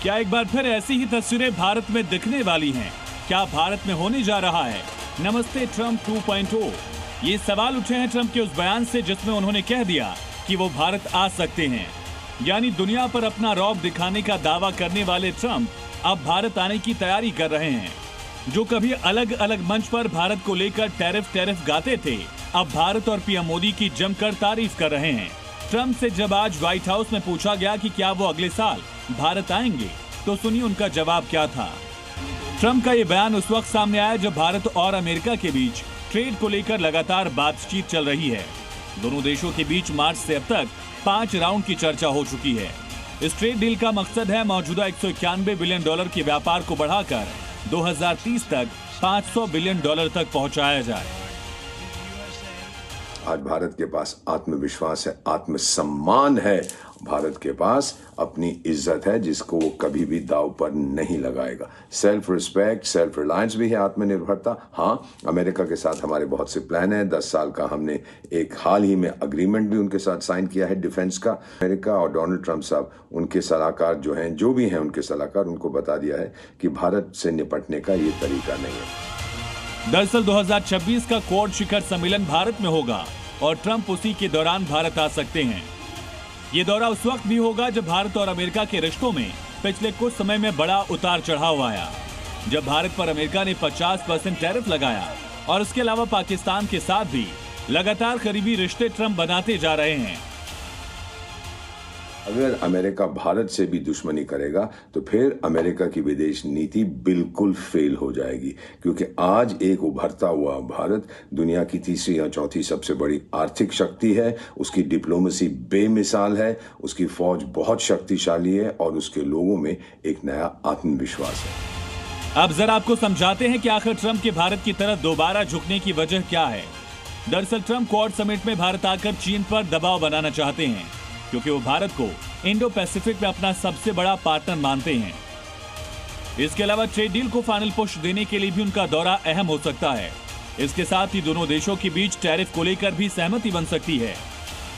क्या एक बार फिर ऐसी ही तस्वीरें भारत में दिखने वाली हैं? क्या भारत में होने जा रहा है नमस्ते ट्रंप 2.0? ये सवाल उठे हैं ट्रंप के उस बयान से जिसमें उन्होंने कह दिया कि वो भारत आ सकते हैं। यानी दुनिया पर अपना रौब दिखाने का दावा करने वाले ट्रंप अब भारत आने की तैयारी कर रहे हैं। जो कभी अलग अलग मंच पर भारत को लेकर टैरिफ गाते थे, अब भारत और पीएम मोदी की जमकर तारीफ कर रहे हैं। ट्रंप से जब आज व्हाइट हाउस में पूछा गया कि क्या वो अगले साल भारत आएंगे, तो सुनिए उनका जवाब क्या था। ट्रंप का ये बयान उस वक्त सामने आया जब भारत और अमेरिका के बीच ट्रेड को लेकर लगातार बातचीत चल रही है। दोनों देशों के बीच मार्च से अब तक 5 राउंड की चर्चा हो चुकी है। इस ट्रेड डील का मकसद है मौजूदा $191 बिलियन के व्यापार को बढ़ाकर 2030 तक $500 बिलियन तक पहुंचाया जाए। आज भारत के पास आत्मविश्वास है, आत्मसम्मान है, भारत के पास अपनी इज्जत है जिसको वो कभी भी दाव पर नहीं लगाएगा। सेल्फ रिस्पेक्ट, सेल्फ रिलायंस भी है, आत्मनिर्भरता। हाँ, अमेरिका के साथ हमारे बहुत से प्लान हैं। 10 साल का हमने एक हाल ही में अग्रीमेंट भी उनके साथ साइन किया है डिफेंस का। अमेरिका और डोनाल्ड ट्रंप साहब, उनके सलाहकार जो हैं, जो भी हैं उनके सलाहकार, उनको बता दिया है कि भारत से निपटने का ये तरीका नहीं है। दरअसल 2026 का क्वाड शिखर सम्मेलन भारत में होगा और ट्रंप उसी के दौरान भारत आ सकते हैं। ये दौरा उस वक्त भी होगा जब भारत और अमेरिका के रिश्तों में पिछले कुछ समय में बड़ा उतार चढ़ाव आया। जब भारत पर अमेरिका ने 50% टैरिफ लगाया और इसके अलावा पाकिस्तान के साथ भी लगातार करीबी रिश्ते ट्रंप बनाते जा रहे हैं। अगर अमेरिका भारत से भी दुश्मनी करेगा तो फिर अमेरिका की विदेश नीति बिल्कुल फेल हो जाएगी, क्योंकि आज एक उभरता हुआ भारत दुनिया की तीसरी या चौथी सबसे बड़ी आर्थिक शक्ति है। उसकी डिप्लोमेसी बेमिसाल है, उसकी फौज बहुत शक्तिशाली है और उसके लोगों में एक नया आत्मविश्वास है। अब जरा आपको समझाते हैं कि आखिर ट्रंप के भारत की तरफ दोबारा झुकने की वजह क्या है। दरअसल ट्रंप क्वाड समिट में भारत आकर चीन पर दबाव बनाना चाहते हैं, क्योंकि वो भारत को इंडो पैसिफिक में अपना सबसे बड़ा पार्टनर मानते हैं। इसके अलावा ट्रेड डील को फाइनल पुश देने के लिए भी उनका दौरा अहम हो सकता है। इसके साथ ही दोनों देशों के बीच टैरिफ को लेकर भी सहमति बन सकती है।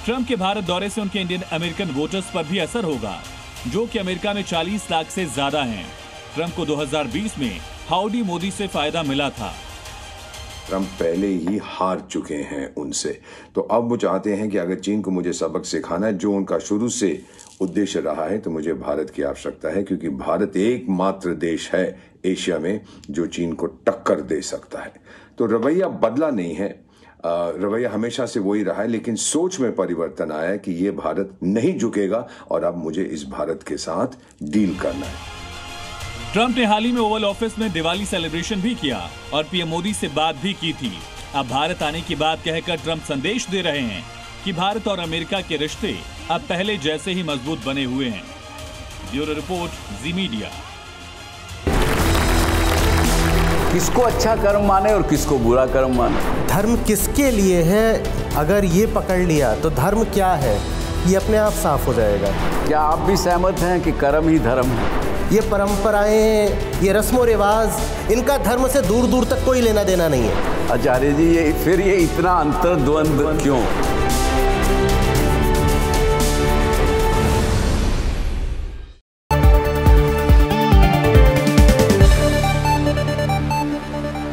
ट्रंप के भारत दौरे से उनके इंडियन अमेरिकन वोटर्स पर भी असर होगा, जो कि अमेरिका में 40 लाख से ज्यादा हैं। ट्रंप को 2020 में हाउडी मोदी से फायदा मिला था। ट्रंप पहले ही हार चुके हैं उनसे, तो अब वो चाहते हैं कि अगर चीन को मुझे सबक सिखाना है, जो उनका शुरू से उद्देश्य रहा है, तो मुझे भारत की आवश्यकता है, क्योंकि भारत एकमात्र देश है एशिया में जो चीन को टक्कर दे सकता है। तो रवैया बदला नहीं है, रवैया हमेशा से वही रहा है, लेकिन सोच में परिवर्तन आया है कि ये भारत नहीं झुकेगा और अब मुझे इस भारत के साथ डील करना है। ट्रंप ने हाल ही में ओवल ऑफिस में दिवाली सेलिब्रेशन भी किया और पीएम मोदी से बात भी की थी। अब भारत आने की बात कहकर ट्रंप संदेश दे रहे हैं कि भारत और अमेरिका के रिश्ते अब पहले जैसे ही मजबूत बने हुए हैं। ब्यूरो रिपोर्ट, जी मीडिया। किसको अच्छा कर्म माने और किसको बुरा कर्म माने, धर्म किसके लिए है, अगर ये पकड़ लिया तो धर्म क्या है ये अपने आप साफ हो जाएगा। क्या आप भी सहमत हैं कि कर्म ही धर्म है? ये परंपराएं, ये रस्मों रिवाज, इनका धर्म से दूर दूर तक कोई लेना देना नहीं है। आचार्य जी, ये इतना अंतर्द्वंद क्यों?